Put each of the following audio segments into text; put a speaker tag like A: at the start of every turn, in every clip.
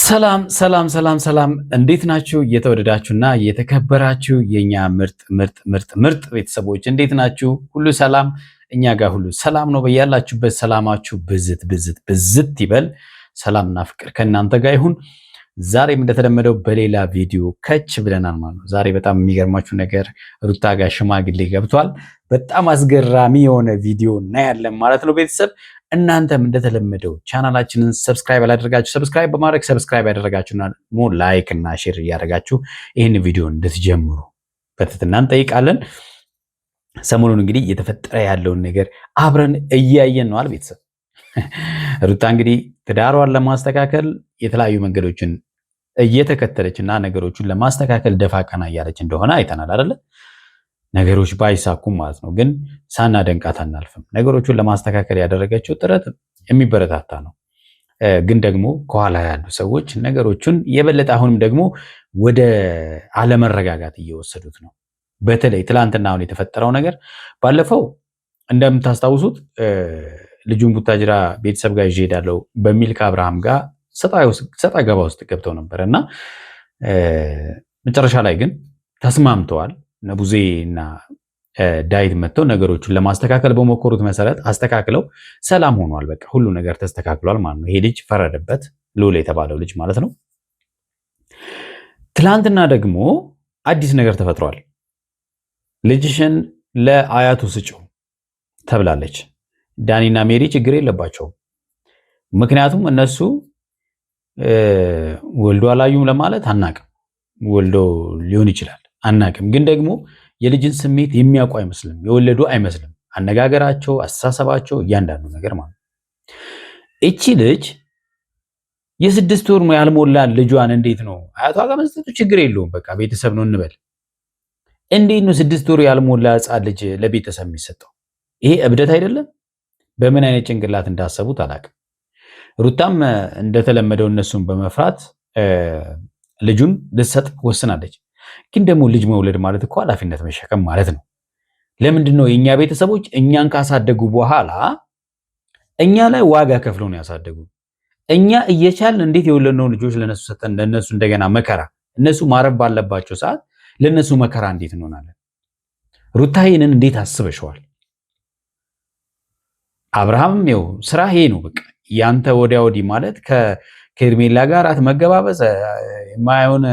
A: ሰላም ሰላም ሰላም ሰላም፣ እንዴት ናችሁ? እየተወደዳችሁና እየተከበራችሁ የኛ ምርጥ ምርጥ ምርጥ ምርጥ ቤተሰቦች እንዴት ናችሁ? ሁሉ ሰላም? እኛ ጋር ሁሉ ሰላም ነው። በያላችሁበት ሰላማችሁ ብዝት ብዝት ብዝት ይበል። ሰላምና ፍቅር ከእናንተ ጋር ይሁን። ዛሬም እንደተለመደው በሌላ ቪዲዮ ከች ብለናል ማለት ነው። ዛሬ በጣም የሚገርማችሁ ነገር ሩታ ጋር ሽማግሌ ገብቷል። በጣም አስገራሚ የሆነ ቪዲዮ እናያለን ማለት ነው ቤተሰብ። እናንተም እንደተለመደው ቻናላችንን ሰብስክራይብ ያላደረጋችሁ ሰብስክራይብ በማድረግ ሰብስክራይብ ያደረጋችሁና ሞ ላይክ እና ሼር እያደረጋችሁ ይህን ቪዲዮ እንድትጀምሩ በትህትና እንጠይቃለን። ሰሞኑን እንግዲህ እየተፈጠረ ያለውን ነገር አብረን እያየን ነዋል ቤተሰብ። ሩታ እንግዲህ ትዳሯን ለማስተካከል የተለያዩ መንገዶችን እየተከተለች እና ነገሮችን ለማስተካከል ደፋ ቀና እያለች እንደሆነ አይተናል አይደለ? ነገሮች ባይሳኩም ማለት ነው። ግን ሳናደንቃት አናልፍም። ነገሮቹን ለማስተካከል ያደረገችው ጥረት የሚበረታታ ነው። ግን ደግሞ ከኋላ ያሉ ሰዎች ነገሮቹን የበለጠ አሁንም ደግሞ ወደ አለመረጋጋት እየወሰዱት ነው። በተለይ ትላንትና አሁን የተፈጠረው ነገር ባለፈው እንደምታስታውሱት ልጁን ቡታጅራ ቤተሰብ ጋር ይዤ እሄዳለሁ በሚል ከአብርሃም ጋር ሰጣ ገባ ውስጥ ገብተው ነበር እና መጨረሻ ላይ ግን ተስማምተዋል። ነቡዜ እና ዳዊት መጥተው ነገሮችን ለማስተካከል በሞከሩት መሰረት አስተካክለው ሰላም ሆኗል። በቃ ሁሉ ነገር ተስተካክሏል ማለት ነው። ይሄ ልጅ ፈረደበት፣ ልዑል የተባለው ልጅ ማለት ነው። ትላንትና ደግሞ አዲስ ነገር ተፈጥሯል። ልጅሽን ለአያቱ ስጪው ተብላለች። ዳኒና ሜሪ ችግር የለባቸውም። ምክንያቱም እነሱ ወልዶ አላዩም ለማለት አናቅም፣ ወልዶ ሊሆን ይችላል አናቅም። ግን ደግሞ የልጅን ስሜት የሚያውቁ አይመስልም፣ የወለዱ አይመስልም። አነጋገራቸው፣ አስተሳሰባቸው፣ እያንዳንዱ ነገር ማለት እቺ ልጅ የ6 ወር ያልሞላ ልጇን እንዴት ነው አያቷ ጋር መስጠቱ ችግር የለውም፣ በቃ ቤተሰብ ነው እንበል። እንዴት ነው 6 ወር ያልሞላ ሕፃን ልጅ ለቤተሰብ የሚሰጠው? ይሄ እብደት አይደለም? በምን አይነት ጭንቅላት እንዳሰቡት አላውቅም። ሩታም እንደተለመደው እነሱን በመፍራት ልጁን ልትሰጥ ወስናለች። ግን ደግሞ ልጅ መውለድ ማለት እኮ ኃላፊነት መሸከም ማለት ነው። ለምንድን ነው የእኛ ቤተሰቦች እኛን ካሳደጉ በኋላ እኛ ላይ ዋጋ ከፍለው ነው ያሳደጉ? እኛ እየቻልን እንዴት የወለድነው ልጆች ለነሱ ሰጠን፣ ለነሱ እንደገና መከራ፣ እነሱ ማረፍ ባለባቸው ሰዓት ለነሱ መከራ እንዴት እንሆናለን? ሩታ ይሄንን እንዴት አስበሽዋል? አብርሃም ይኸው ስራ ይሄ ነው በቃ ያንተ ወዲያ ወዲህ ማለት ከሄርሜላ ጋር መገባበዝ፣ የማይሆን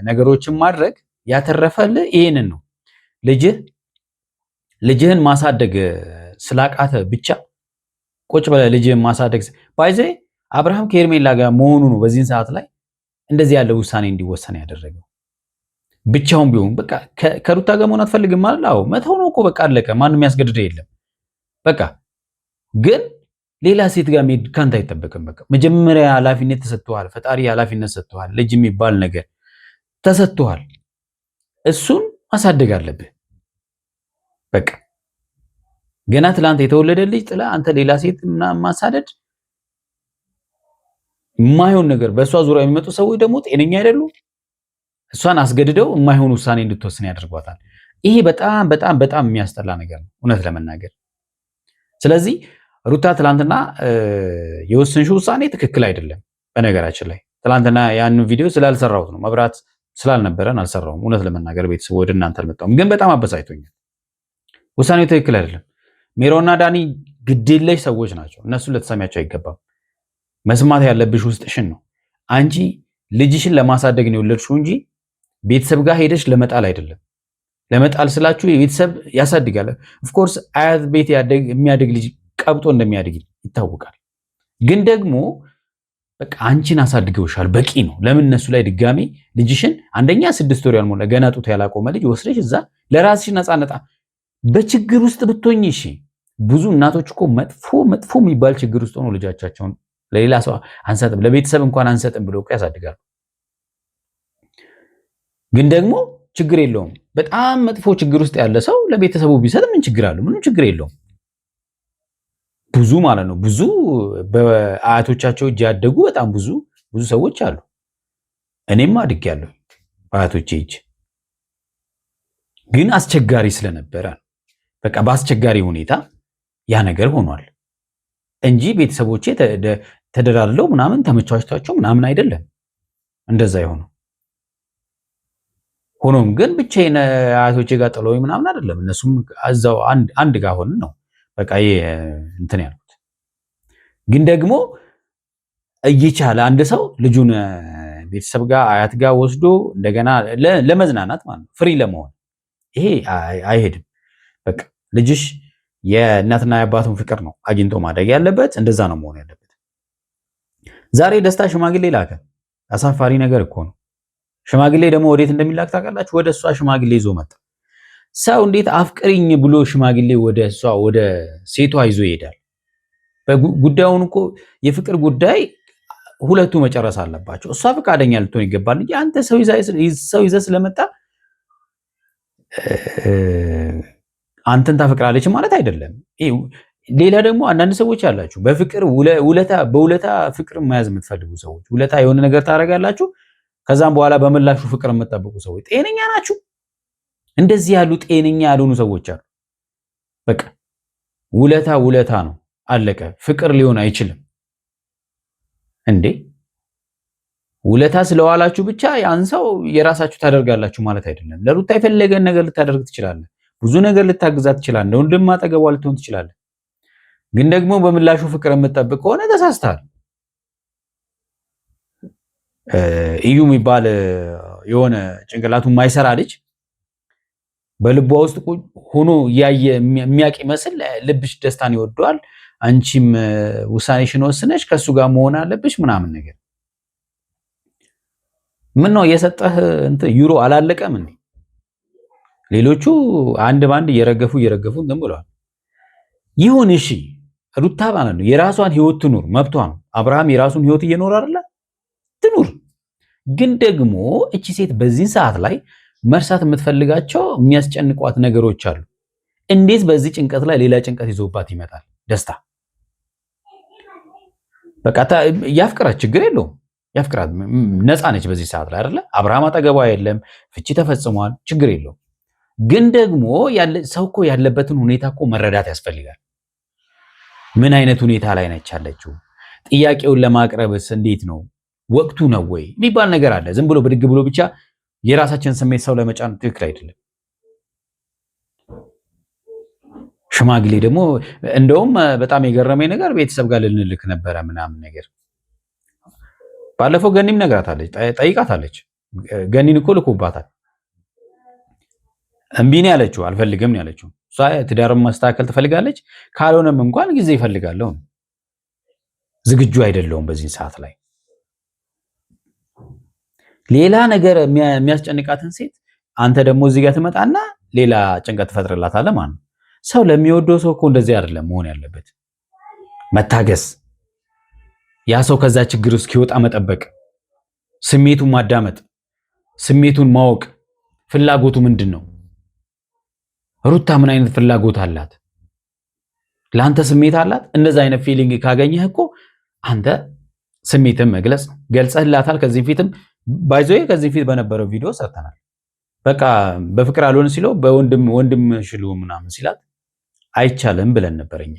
A: ነገሮችን ማድረግ ያተረፈልህ ይሄንን ነው። ልጅህን ማሳደግ ስላቃተ ብቻ ቁጭ ብለህ ልጅህን ማሳደግ ባይዘ አብርሃም ከሄርሜላ ጋር መሆኑ ነው በዚህን ሰዓት ላይ እንደዚህ ያለ ውሳኔ እንዲወሰን ያደረገው። ብቻውን ቢሆን በቃ ከሩታ ጋር መሆን አትፈልግም ማለት አዎ መተው ነው እኮ በቃ አለቀ። ማንም ያስገድደ የለም በቃ። ግን ሌላ ሴት ጋር መሄድ ካንተ አይጠበቅም። በቃ መጀመሪያ ኃላፊነት ተሰጥቷል። ፈጣሪ ኃላፊነት ሰጥቷል። ልጅ የሚባል ነገር ተሰጥቷል። እሱን ማሳደግ አለብህ በቃ። ገና ትላንት የተወለደ ልጅ ጥላ አንተ ሌላ ሴት ማሳደድ የማይሆን ነገር። በእሷ ዙሪያ የሚመጡ ሰዎች ደግሞ ጤነኛ አይደሉ። እሷን አስገድደው የማይሆን ውሳኔ እንድትወስን ያደርጓታል። ይሄ በጣም በጣም በጣም የሚያስጠላ ነገር ነው እውነት ለመናገር። ስለዚህ ሩታ ትላንትና የወሰንሽው ውሳኔ ትክክል አይደለም። በነገራችን ላይ ትላንትና ያንን ቪዲዮ ስላልሰራሁት ነው፣ መብራት ስላልነበረን አልሰራውም። እውነት ለመናገር ቤተሰብ ወደ እናንተ አልመጣሁም፣ ግን በጣም አበሳጭቶኛል። ውሳኔው ትክክል አይደለም። ሜሮና ዳኒ ግዴለሽ ሰዎች ናቸው። እነሱን ልትሰሚያቸው አይገባም። መስማት ያለብሽ ውስጥሽን ነው። አንቺ ልጅሽን ለማሳደግ ነው የወለድሽው እንጂ ቤተሰብ ጋር ሄደሽ ለመጣል አይደለም። ለመጣል ስላችሁ ቤተሰብ ያሳድጋል። ኦፍኮርስ አያት ቤት የሚያድግ ልጅ ቀብጦ እንደሚያድግ ይታወቃል። ግን ደግሞ በቃ አንቺን አሳድገውሻል፣ በቂ ነው። ለምን እነሱ ላይ ድጋሜ ልጅሽን አንደኛ 6 ወር ያልሞላ ገና ጡት ያላቆመ ልጅ ወስደሽ እዛ ለራስሽ ነፃነጣ በችግር ውስጥ ብትሆኝ። እሺ ብዙ እናቶች እኮ መጥፎ የሚባል ችግር ውስጥ ሆነው ልጆቻቸውን ለሌላ ሰው አንሰጥም፣ ለቤተሰብ እንኳን አንሰጥም ብለው እኮ ያሳድጋሉ። ግን ደግሞ ችግር የለውም። በጣም መጥፎ ችግር ውስጥ ያለ ሰው ለቤተሰቡ ቢሰጥ ምን ችግር አለው? ምንም ችግር የለውም። ብዙ ማለት ነው ብዙ በአያቶቻቸው እጅ ያደጉ በጣም ብዙ ሰዎች አሉ። እኔም አድጌያለሁ በአያቶቼ እጅ። ግን አስቸጋሪ ስለነበረ በቃ በአስቸጋሪ ሁኔታ ያ ነገር ሆኗል እንጂ ቤተሰቦቼ ተደላድለው ምናምን ተመቻችቷቸው ምናምን አይደለም። እንደዛ የሆነው። ሆኖም ግን ብቻዬን አያቶቼ ጋር ጥለውኝ ምናምን አይደለም። እነሱም እዛው አንድ ጋር ሆነን ነው በቃ እንትን ያልኩት። ግን ደግሞ እየቻለ አንድ ሰው ልጁን ቤተሰብ ጋር አያት ጋር ወስዶ እንደገና ለመዝናናት ማለት ነው ፍሪ ለመሆን ይሄ አይሄድም። በቃ ልጅሽ የእናትና የአባቱን ፍቅር ነው አግኝቶ ማደግ ያለበት። እንደዛ ነው መሆን ያለበት። ዛሬ ደስታ ሽማግሌ ላከ። አሳፋሪ ነገር እኮ ነው። ሽማግሌ ደግሞ ወዴት እንደሚላክ ታውቃላችሁ? ወደ እሷ ሽማግሌ ይዞ መጣ። ሰው እንዴት አፍቅሪኝ ብሎ ሽማግሌ ወደ እሷ ወደ ሴቷ ይዞ ይሄዳል? ጉዳዩን እኮ የፍቅር ጉዳይ ሁለቱ መጨረስ አለባቸው። እሷ ፈቃደኛ ልትሆን ይገባል እንጂ አንተ ሰው ይዘህ ስለመጣ አንተን ታፈቅራለች ማለት አይደለም። ሌላ ደግሞ አንዳንድ ሰዎች አላችሁ በፍቅር በውለታ ፍቅር መያዝ የምትፈልጉ ሰዎች፣ ውለታ የሆነ ነገር ታደርጋላችሁ፣ ከዛም በኋላ በምላሹ ፍቅር የምትጠብቁ ሰዎች ጤነኛ ናችሁ? እንደዚህ ያሉ ጤነኛ ያልሆኑ ሰዎች አሉ። በቃ ውለታ ነው፣ አለቀ። ፍቅር ሊሆን አይችልም እንዴ! ውለታ ስለዋላችሁ ብቻ ያን ሰው የራሳችሁ ታደርጋላችሁ ማለት አይደለም። ለሩታ የፈለገን ነገር ልታደርግ ትችላለህ። ብዙ ነገር ልታግዛት ትችላለህ። እንደ ወንድም አጠገቧ ልትሆን ትችላለህ። ግን ደግሞ በምላሹ ፍቅር የምትጠብቅ ከሆነ ተሳስተሃል። እዩ የሚባል የሆነ ጭንቅላቱ የማይሰራ ልጅ በልቧ ውስጥ ሆኖ እያየ የሚያውቅ ይመስል ልብሽ ደስታን ይወደዋል፣ አንቺም ውሳኔሽን ወስነሽ ከሱ ጋር መሆን አለብሽ ምናምን ነገር። ምን ነው የሰጠህ ዩሮ አላለቀም እንዴ? ሌሎቹ አንድ ባንድ እየረገፉ ዝም ብለዋል። ይሁን እሺ፣ ሩታ ማለት ነው የራሷን ህይወት ትኑር፣ መብቷ ነው። አብርሃም የራሱን ህይወት እየኖረ አይደለ? ትኑር። ግን ደግሞ እቺ ሴት በዚህ ሰዓት ላይ መርሳት የምትፈልጋቸው የሚያስጨንቋት ነገሮች አሉ። እንዴት በዚህ ጭንቀት ላይ ሌላ ጭንቀት ይዞባት ይመጣል? ደስታ በቃ ያፍቅራት፣ ችግር የለውም ያፍቅራት፣ ነፃ ነች በዚህ ሰዓት ላይ አይደለ? አብርሃም አጠገቧ የለም፣ ፍቺ ተፈጽሟል፣ ችግር የለውም። ግን ደግሞ ሰው እኮ ያለበትን ሁኔታ እኮ መረዳት ያስፈልጋል። ምን አይነት ሁኔታ ላይ ነች ያለችው? ጥያቄውን ለማቅረብስ እንዴት ነው? ወቅቱ ነው ወይ የሚባል ነገር አለ። ዝም ብሎ ብድግ ብሎ ብቻ የራሳችን ስሜት ሰው ለመጫን ትክክል አይደለም። ሽማግሌ ደግሞ እንደውም በጣም የገረመኝ ነገር ቤተሰብ ጋር ልንልክ ነበረ ምናምን ነገር። ባለፈው ገኒም ነግራታለች፣ ጠይቃታለች። ገኒን እኮ ልኮባታል። እምቢ ነው ያለችው፣ አልፈልግም ነው ያለችው። እሷ ትዳርም ማስተካከል ትፈልጋለች። ካልሆነም እንኳን ጊዜ ይፈልጋለሁ፣ ዝግጁ አይደለውም በዚህ ሰዓት ላይ። ሌላ ነገር የሚያስጨንቃትን ሴት አንተ ደግሞ እዚህ ጋር ትመጣና ሌላ ጭንቀት ትፈጥርላታለህ ማለት ነው። ሰው ለሚወደው ሰው እኮ እንደዚህ አይደለም መሆን ያለበት። መታገስ፣ ያ ሰው ከዛ ችግር እስኪወጣ መጠበቅ፣ ስሜቱን ማዳመጥ፣ ስሜቱን ማወቅ፣ ፍላጎቱ ምንድን ነው? ሩታ ምን አይነት ፍላጎት አላት? ለአንተ ስሜት አላት? እንደዛ አይነት ፊሊንግ ካገኘህ እኮ አንተ ስሜትን መግለጽ ገልጸህላታል። ከዚህ ፊትም ባይዞዬ ከዚህ ፊት በነበረው ቪዲዮ ሰርተናል። በቃ በፍቅር አልሆን ሲለው ወንድም ሽሉ ምናምን ሲላት አይቻልም ብለን ነበረኛ።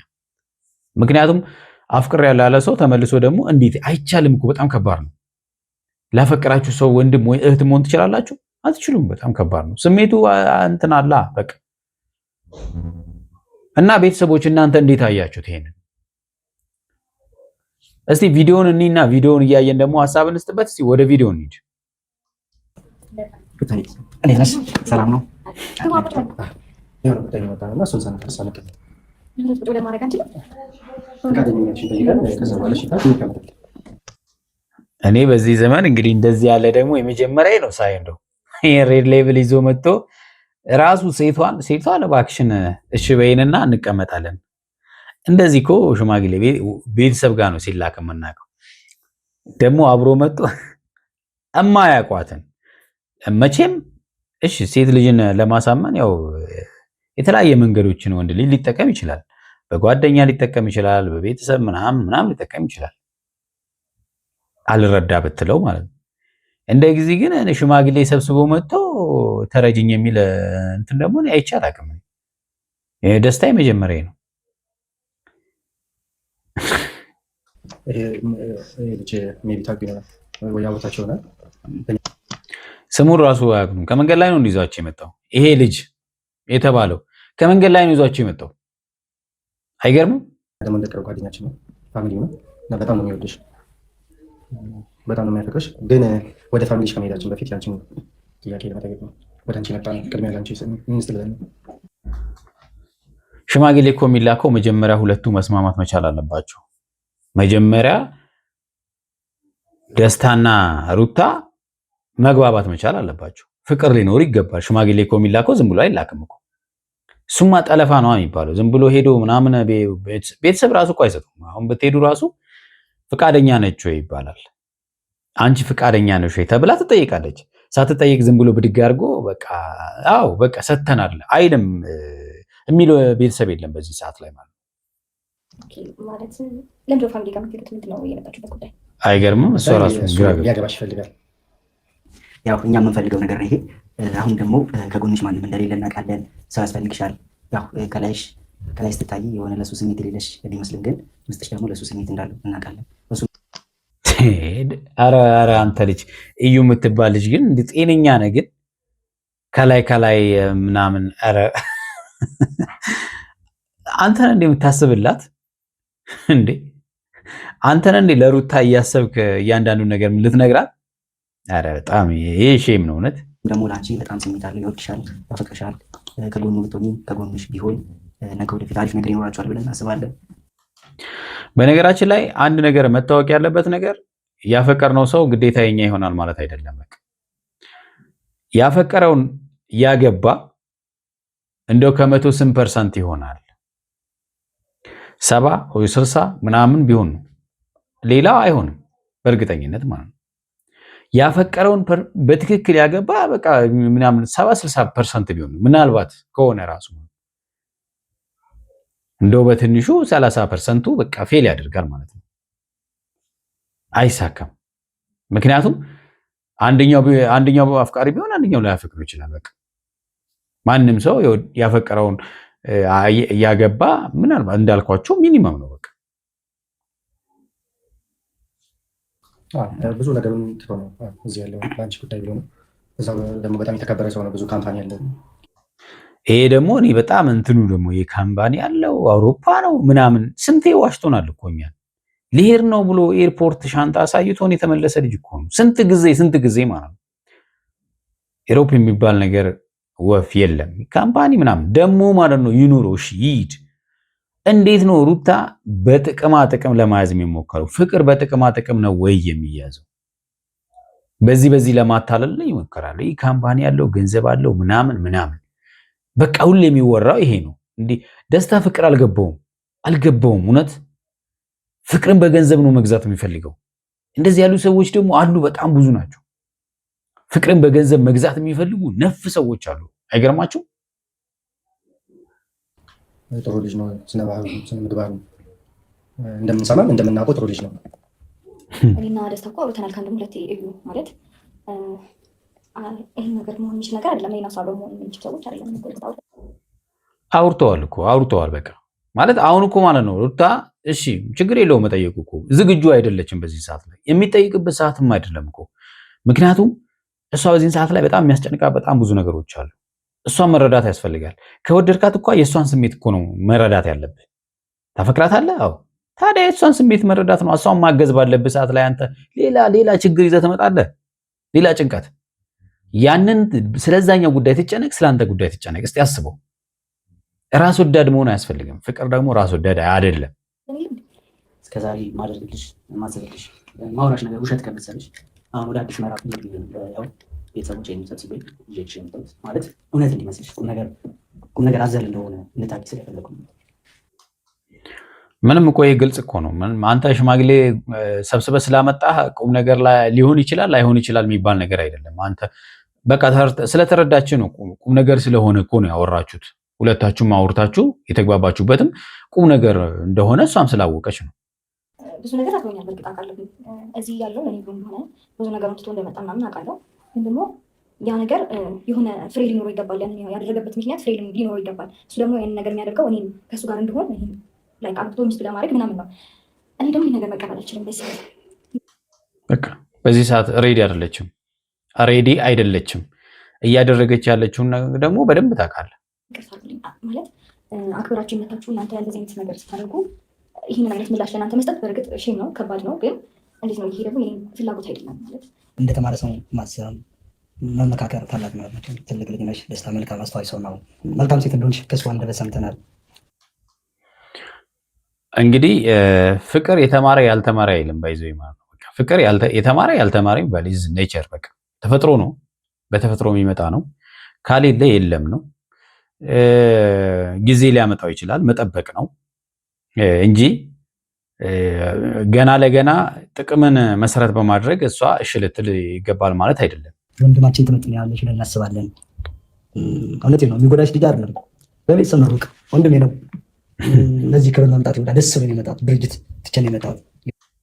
A: ምክንያቱም አፍቅር ያለ ሰው ተመልሶ ደግሞ እንዴት አይቻልም እኮ በጣም ከባድ ነው። ላፈቀራችሁ ሰው ወንድም ወይ እህት መሆን ትችላላችሁ? አትችሉም። በጣም ከባድ ነው። ስሜቱ እንትን አላ በቃ እና ቤተሰቦች እናንተ እንዴት አያችሁት ይሄንን? እስቲ ቪዲዮውን እኒና ቪዲዮውን እያየን ደግሞ ሐሳብ እንስጥበት። እስቲ ወደ ቪዲዮ እንሂድ። ሰላም ነው። እኔ በዚህ ዘመን እንግዲህ እንደዚህ ያለ ደግሞ የመጀመሪያ ነው ሳይ እንደው ይሄን ሬድ ሌብል ይዞ መጥቶ ራሱ ሴቷን እባክሽን እሺ በይንና እንቀመጣለን። እንደዚህ እኮ ሽማግሌ ቤተሰብ ጋር ነው ሲላክ የምናውቀው። ደግሞ አብሮ መጥቶ እማያውቋትን መቼም እሺ ሴት ልጅን ለማሳመን ያው የተለያየ መንገዶችን ወንድ ልጅ ሊጠቀም ይችላል። በጓደኛ ሊጠቀም ይችላል፣ በቤተሰብ ምናምን ሊጠቀም ይችላል። አልረዳ ብትለው ማለት ነው። እንደ ጊዜ ግን ሽማግሌ ሰብስቦ መጥቶ ተረጅኝ የሚል እንትን ደግሞ አይቼ አላውቅም። ደስታ የመጀመሪያ ነው።
B: ወይ አውርታቸው ነው
A: ስሙን ራሱ አያውቁም። ከመንገድ ላይ ነው እንዲይዟቸው የመጣው ይሄ ልጅ የተባለው ከመንገድ ላይ ነው ይዟቸው የመጣው። አይገርምም?
B: ደግሞ እንደቀረው ጓደኛችን ነው፣ ፋሚሊ ነው እና በጣም ነው የሚወድሽ፣ በጣም ነው የሚያፈቅርሽ። ግን ወደ ፋሚሊሽ ከመሄዳችን በፊት ያንቺን ጥያቄ ለመጠየቅ ነው ወደ አንቺ መጣ ነው። ቅድሚያ ለአንቺ ምን ስትል ነው?
A: ሽማግሌ እኮ የሚላከው መጀመሪያ ሁለቱ መስማማት መቻል አለባቸው። መጀመሪያ ደስታና ሩታ መግባባት መቻል አለባቸው። ፍቅር ሊኖር ይገባል። ሽማግሌ እኮ የሚላከው ዝም ብሎ አይላክም እኮ። እሱማ ጠለፋ ነው የሚባለው። ዝም ብሎ ሄዶ ምናምን ቤተሰብ ራሱ እኮ አይሰጡም። አሁን ብትሄዱ ራሱ ፍቃደኛ ነች ወይ ይባላል። አንቺ ፍቃደኛ ነሽ ወይ ተብላ ትጠይቃለች። ሳትጠይቅ ዝም ብሎ ብድግ አድርጎ በቃ አዎ በቃ ሰተናል አይልም የሚለው ቤተሰብ የለም በዚህ ሰዓት ላይ ማለት
C: ማለት ለምንድን ነው ፋሚሊ ጋር የምትሄዱት? ምንድን ነው የመጣችሁበት ጉዳይ?
A: አይገርምም? እሷ ራሱ
B: ሊያገባሽ ይፈልጋል።
D: ያው እኛ የምንፈልገው ነገር ይሄ። አሁን ደግሞ ከጎንሽ ማንም እንደሌለ እናውቃለን። ሰው ያስፈልግሻል። ያው ከላይሽ ስትታይ የሆነ ለሱ ስሜት የሌለሽ ቢመስልም ግን ውስጥሽ ደግሞ ለሱ ስሜት እንዳለው እናውቃለን።
A: ኧረ አንተ ልጅ እዩ የምትባል ልጅ ግን እንደ ጤነኛ ነህ? ግን ከላይ ምናምን ኧረ አንተ ነህ እንደ የምታስብላት እንዴ? አንተ ነህ እንደ ለሩታ እያሰብክ እያንዳንዱ ነገር ልትነግራት? ኧረ በጣም ይሄ ሼም ነው እውነት።
D: ደግሞ ለአንቺ በጣም ስሜት አለው፣ ይወድሻል፣ ያፈቅርሻል። ከጎኑ ብትሆኚ ከጎንሽ ቢሆን ነገ ወደፊት አሪፍ ነገር ይኖራቸዋል ብለን እናስባለን።
A: በነገራችን ላይ አንድ ነገር መታወቅ ያለበት ነገር ያፈቀርነው ሰው ግዴታ የኛ ይሆናል ማለት አይደለም። በቃ ያፈቀረውን ያገባ እንደው ከ100% ይሆናል 70 ወይ 60 ምናምን ቢሆን ነው፣ ሌላው አይሆንም በእርግጠኝነት ማለት ነው። ያፈቀረውን በትክክል ያገባ በቃ ምናምን 70-60% ቢሆን ነው ምናልባት ከሆነ ራሱ እንደው በትንሹ 30%ቱ በቃ ፌል ያደርጋል ማለት ነው፣ አይሳካም። ምክንያቱም አንደኛው አፍቃሪ ቢሆን አንደኛው ላይ ያፈቅሩ ይችላል። በቃ ማንም ሰው ያፈቀረውን ያገባ ምናልባት እንዳልኳቸው ሚኒመም ነው በቃ
B: ብዙ ነገሩን ትቶ ነው እዚህ ያለው በአንቺ ጉዳይ ብሎ ነው። እዛው ደግሞ በጣም የተከበረ ሰው ነው፣ ብዙ ካምፓኒ ያለው።
A: ይሄ ደግሞ እኔ በጣም እንትኑ ደግሞ የካምፓኒ ያለው አውሮፓ ነው ምናምን ስንቴ ዋሽቶናል እኮ እኛን። ሊሄድ ነው ብሎ ኤርፖርት ሻንጣ አሳይቶን የተመለሰ ልጅ እኮ ነው። ስንት ጊዜ ማለት ነው። ኤሮፕ የሚባል ነገር ወፍ የለም። ካምፓኒ ምናምን ደግሞ ማለት ነው ይኑረው፣ እሺ ይሂድ። እንዴት ነው ሩታ በጥቅማ ጥቅም ለማያዝ የሚሞከረው? ፍቅር በጥቅማ ጥቅም ነው ወይ የሚያዘው? በዚህ ለማታለል ይሞከራል። ይህ ካምፓኒ ያለው ገንዘብ አለው ምናምን በቃ ሁሉ የሚወራው ይሄ ነው። እንዴ ደስታ ፍቅር አልገባውም። እውነት ፍቅርን በገንዘብ ነው መግዛት የሚፈልገው። እንደዚህ ያሉ ሰዎች ደግሞ አሉ፣ በጣም ብዙ ናቸው። ፍቅርን በገንዘብ መግዛት የሚፈልጉ ነፍ ሰዎች አሉ። አይገርማችሁ?
B: ጥሩ ልጅ ነው። ስነ ምግባሩ እንደምንሰማም እንደምናውቀው ጥሩ ልጅ ነው።
C: እኔና ደስታ እኮ አውርተናል ከአንድም ሁለቴ። እዩ ማለት ይህን ነገር መሆን የሚችል ነገር አይደለም። እኔና እሷ መሆን የምንችል ሰዎች አይደለም።
A: አውርተዋል። በቃ ማለት አሁን እኮ ማለት ነው ሩታ እሺ ችግር የለውም መጠየቁ እኮ ዝግጁ አይደለችም በዚህ ሰዓት ላይ። የሚጠይቅበት ሰዓትም አይደለም እኮ። ምክንያቱም እሷ በዚህ ሰዓት ላይ በጣም የሚያስጨንቃ በጣም ብዙ ነገሮች አሉ። እሷን መረዳት ያስፈልጋል። ከወደድካት እኮ የእሷን ስሜት እኮ ነው መረዳት ያለብህ። ታፈቅራታለህ? አዎ። ታዲያ የእሷን ስሜት መረዳት ነው። እሷን ማገዝ ባለብህ ሰዓት ላይ አንተ ሌላ ችግር ይዘህ ትመጣለህ፣ ሌላ ጭንቀት። ያንን ስለዛኛው ጉዳይ ትጨነቅ፣ ስለአንተ ጉዳይ ትጨነቅ። እስቲ አስበው። ራስ ወዳድ መሆን አያስፈልግም። ፍቅር ደግሞ ራስ ወዳድ አይደለም።
D: እስከዛሬ ማደርግልሽ ማዘግልሽ ማውራሽ ነገር ውሸት ከመሰለሽ አሁን ወደ አዲስ ምዕራፍ ያው ቤተሰቦች ሰብስቤ ልጆች ማለት እውነት እንዲመስልሽ ቁም ነገር አዘል እንደሆነ እንድታውቂ ስለፈለኩ።
A: ምንም እኮ ይሄ ግልጽ እኮ ነው። አንተ ሽማግሌ ሰብስበህ ስላመጣህ ቁም ነገር ላይ ሊሆን ይችላል ላይሆን ይችላል የሚባል ነገር አይደለም። አንተ በቃ ስለተረዳችሁ ነው። ቁም ነገር ስለሆነ እኮ ነው ያወራችሁት። ሁለታችሁም አውርታችሁ የተግባባችሁበትም ቁም ነገር እንደሆነ እሷም ስላወቀች ነው።
C: ብዙ ነገር አድርጎኛል። በእርግጥ አውቃለሁ። እዚህ ያለው ለኔ ብሎ ሆነ ብዙ ነገሩን ትቶ እንደመጣ ምናምን አውቃለሁ። ግን ደግሞ ያ ነገር የሆነ ፍሬ ሊኖረው ይገባል። ያን ያደረገበት ምክንያት ፍሬ ሊኖረው ይገባል። እሱ ደግሞ ያንን ነገር የሚያደርገው እኔም ከእሱ ጋር እንደሆን ላይ አግብቶ ሚስቱ ለማድረግ ምናምን ነው። እኔ ደግሞ ይህ ነገር መቀበል አልችልም። በቃ
A: በዚህ ሰዓት ሬዲ አይደለችም። እያደረገች ያለችውን ነገር ደግሞ በደንብ ታውቃለህ።
C: ማለት አክብራችሁ የመታችሁ እናንተ እንደዚህ አይነት ነገር ስታደርጉ ይህንን አይነት ምላሽ ለእናንተ መስጠት በእርግጥ ሼም ነው፣ ከባድ ነው። ግን እንዴት ነው ይሄ ደግሞ የኔ ፍላጎት አይደለም። ማለት
D: እንደተማረ ሰው ማሰብ መመካከር ታላቅ ነው። ትልቅ ልጅ ነሽ። ደስታ መልካም አስተዋይ ሰው ነው። መልካም ሴት እንደሆንሽ ከእሷ አንደበት ሰምተናል።
A: እንግዲህ ፍቅር የተማረ ያልተማረ አይልም። ባይዘው ማለት ነው። በቃ ፍቅር የተማረ ያልተማረ በሊዝ ኔቸር በቃ ተፈጥሮ ነው። በተፈጥሮ የሚመጣ ነው። ካሌለ የለም ነው። ጊዜ ሊያመጣው ይችላል። መጠበቅ ነው እንጂ ገና ለገና ጥቅምን መሰረት በማድረግ እሷ እሺ ልትል ይገባል ማለት አይደለም።
D: ወንድማችን ትመጥን ያለሽ ብለን እናስባለን። እውነቴን ነው። የሚጎዳሽ ልጅ አይደለም። በቤተሰብ ነው። ሩቅ ወንድሜ ነው። ለዚህ ክብር መምጣት ይወዳ ደስ ብሎኝ የመጣሁት ድርጅት ትቼ ነው የመጣሁት።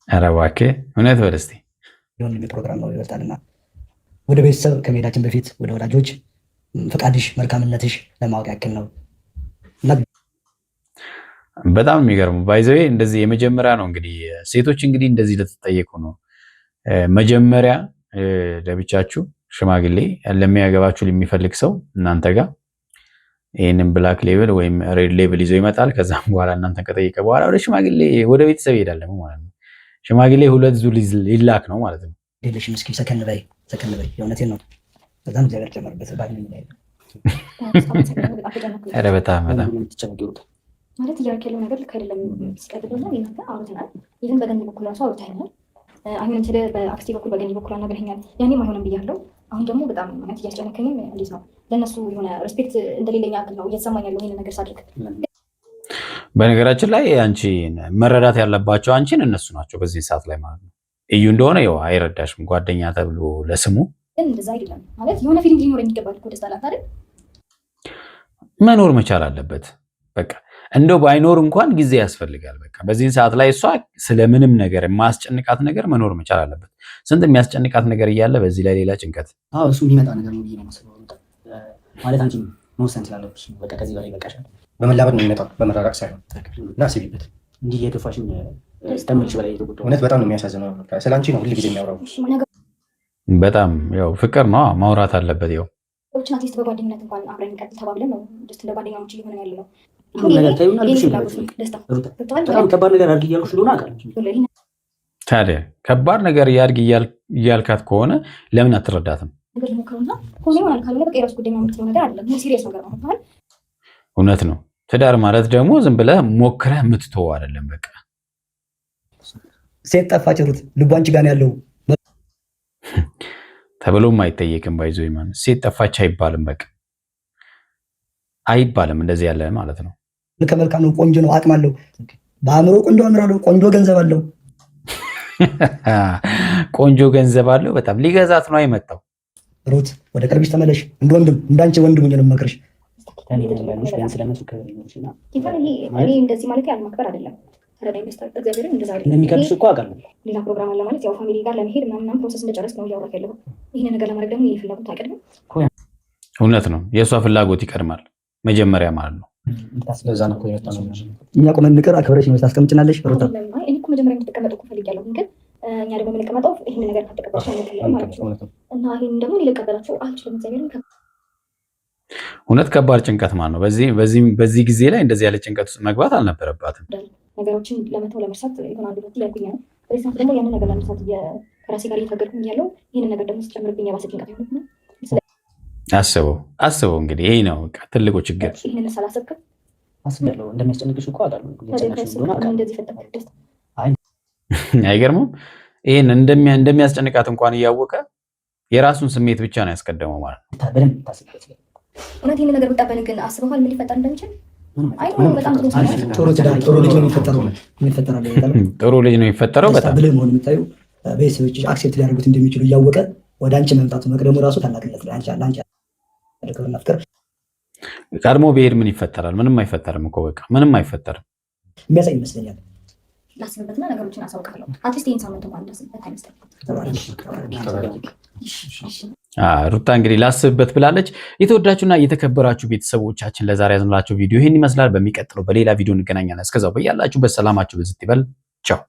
A: ኧረ እባክህ እውነት በል እስኪ።
D: የወንድሜ ፕሮግራም ነው ይወጣልና ወደ ቤተሰብ ከመሄዳችን በፊት ወደ ወዳጆች ፈቃድሽ፣ መልካምነትሽ ለማወቅ ያክል ነው።
A: በጣም የሚገርሙ ባይዘዌ እንደዚህ የመጀመሪያ ነው እንግዲህ ሴቶች እንግዲህ እንደዚህ ልትጠየቁ ነው። መጀመሪያ ለብቻችሁ ሽማግሌ ለሚያገባችሁ የሚፈልግ ሰው እናንተ ጋር ይህንን ብላክ ሌብል ወይም ሬድ ሌብል ይዞ ይመጣል። ከዛም በኋላ እናንተን ከጠየቀ በኋላ ወደ ሽማግሌ ወደ ቤተሰብ ይሄዳል ማለት ነው። ሽማግሌ 2 ዙር ይላክ ነው ማለት ነው።
D: ሌሎሽም እስኪ ሰከን በይ የእውነቴን ነው። በጣም እግዚአብሔር ጨመርበት ባል ላይ
A: ኧረ በጣም
C: ማለት እያደረክ ያለው ነገር ልክ አይደለም። ሲቀጥል ደግሞ እናንተ አውርተናል። ይህን በገኒ በኩል ራሱ አውርተናል። አሁንም ስለ በአክስቴ በኩል በገኒ በኩል አናግረኸኛል። ያኔም አይሆንም ብያለሁ። አሁን ደግሞ በጣም ማለት እያስጨነከኝም እንዴት ነው ለእነሱ የሆነ ሬስፔክት እንደሌለኝ ያክል ነው እየተሰማኝ ያለው ይህን ነገር ሳድርግ።
A: በነገራችን ላይ አንቺ መረዳት ያለባቸው አንቺን እነሱ ናቸው በዚህ ሰዓት ላይ ማለት ነው። እዩ እንደሆነ ያው አይረዳሽም ጓደኛ ተብሎ ለስሙ
C: ግን እንደዛ አይደለም ማለት የሆነ ፊሊንግ ሊኖረኝ ይገባል እኮ ደስታ ላት አይደል
A: መኖር መቻል አለበት። በቃ እንደው ባይኖር እንኳን ጊዜ ያስፈልጋል። በቃ በዚህ ሰዓት ላይ እሷ ስለምንም ነገር የማያስጨንቃት ነገር መኖር መቻል አለበት። ስንት የሚያስጨንቃት ነገር እያለ በዚህ ላይ ሌላ ጭንቀት።
D: እሱ የሚመጣ ነገር ነው ብዬ ነው የማስበው። ማለት አንቺ መወሰን ስላለብሽ በቃ ከዚህ በላይ ይበቃሻል።
B: በመላበድ ነው የሚመጣው በመራራቅ ሳይሆን እና አስቢበት።
D: እንዲህ የገፋሽን ከምልሽ በላይ የተጎዳው
B: እውነት በጣም ነው የሚያሳዝነው። ስለ አንቺ ነው ሁል ጊዜ የሚያወራው።
A: በጣም ያው ፍቅር ነው ማውራት አለበት። ያው
C: ሰዎችን አትሊስት በጓደኝነት እንኳን አብረን እንቀጥል ተባብለን ነው ጀስት እንደ ጓደኛሞች እየሆነ ያለ ነው።
D: በጣም ከባድ ነገር አድርግ እያልኩሽ እንደሆነ አውቃለሁ።
A: ታዲያ ከባድ ነገር ያድርግ እያልካት ከሆነ ለምን አትረዳትም? እውነት ነው። ትዳር ማለት ደግሞ ዝም ብለህ ሞክረህ የምትተው አይደለም። በቃ
D: ሴት ጠፋች ሩት ልቧ አንቺ ጋር ያለው
A: ተብሎም አይጠየቅም። ባይዞ ይማን ሴት ጠፋች አይባልም። በቃ አይባልም። እንደዚህ ያለ ማለት ነው።
D: ከመልካም ነው፣ ቆንጆ ነው፣ አቅም አለው፣ በአእምሮ ቆንጆ አእምሮ አለው፣ ቆንጆ ገንዘብ አለው።
A: ቆንጆ ገንዘብ አለው። በጣም ሊገዛት ነው የመጣው።
D: ሩት ወደ ቀልብሽ ተመለሽ። እንደ ወንድም እንዳንቺ ወንድም ነው የምመክርሽ።
C: እንደዚህ ማለት ያለማክበር አይደለም።
D: እንደሚከብድሽ እኮ አውቃለሁ።
C: ሌላ ፕሮግራም አለ ማለት ያው ፋሚሊ ጋር ለመሄድ ምናምን ፕሮሰስ እንደጨረስ ነው እያወራክ ያለው። ይህን ነገር ለማድረግ ደግሞ የኔ ፍላጎት አይቀድምም።
A: እውነት ነው። የእሷ ፍላጎት ይቀድማል መጀመሪያ ማለት ነው።
D: እኛ ቁመን ንቅር አክብረሽ ነው ታስቀምጭናለሽ። ሩታ
C: እኔ እኮ መጀመሪያ የምትቀመጠው እኮ ፈልጊያለሁ፣ ግን እኛ ደግሞ የምንቀመጠው ይህን ነገር ከተቀበልሽ ማለት ነው። እና ይህን ደግሞ ሊቀበላቸው አልችልም። እግዚአብሔር
A: እውነት ከባድ ጭንቀት ማለት ነው። በዚህ ጊዜ ላይ እንደዚህ ያለ ጭንቀት ውስጥ መግባት አልነበረባትም።
C: ነገሮችን ለመተው ለመርሳት ይሆናሉ ያልኩኝ ነው። በዚህ ሰዓት ደግሞ ያንን ነገር ለመርሳት ከራሴ ጋር እየታገልኩኝ ያለው ይህንን ነገር ደግሞ ስጨምርብኝ የባሰ ጭንቀት ይሆን ነው።
A: አስበው እንግዲህ ይሄ ነው ትልቁ ችግር።
C: ይህንን ሳላሰብክም
D: አስቤያለሁ እንደሚያስጨንቅሽ እኮ አውቃለሁ።
A: አይገርምም? ይህን እንደሚያስጨንቃት እንኳን እያወቀ የራሱን ስሜት ብቻ ነው ያስቀደመው ማለት ነው።
C: እውነት ይህን ነገር ብታበል ግን አስበዋል ምን ሊፈጠር እንደሚችል?
D: ጥሩ ልጅ ነው
A: የሚፈጠረው። በጣም
D: ብልህ መሆን የምታዩ ቤተሰቦች አክሴፕት ሊያደርጉት እንደሚችሉ እያወቀ ወደ አንቺ መምጣቱ መቅደሙ ራሱ ታላቅነት ለአንቺ ፍቅር።
A: ቀድሞ ብሄድ ምን ይፈጠራል? ምንም አይፈጠርም እኮ በቃ ምንም አይፈጠርም
D: የሚያሳይ ይመስለኛል።
C: ላስብበትና ነገሮችን አሳውቃለሁ። አትሊስት ይህን ሳምንት እንኳን ላስብበት አይመስለኝም።
A: ሩታ እንግዲህ ላስብበት ብላለች። የተወዳችሁና የተከበራችሁ ቤተሰቦቻችን ለዛሬ ያዝንላችሁ ቪዲዮ ይህን ይመስላል። በሚቀጥለው በሌላ ቪዲዮ እንገናኛለን። እስከዛው በያላችሁበት ሰላማችሁ ብዝት ይበል። ቻው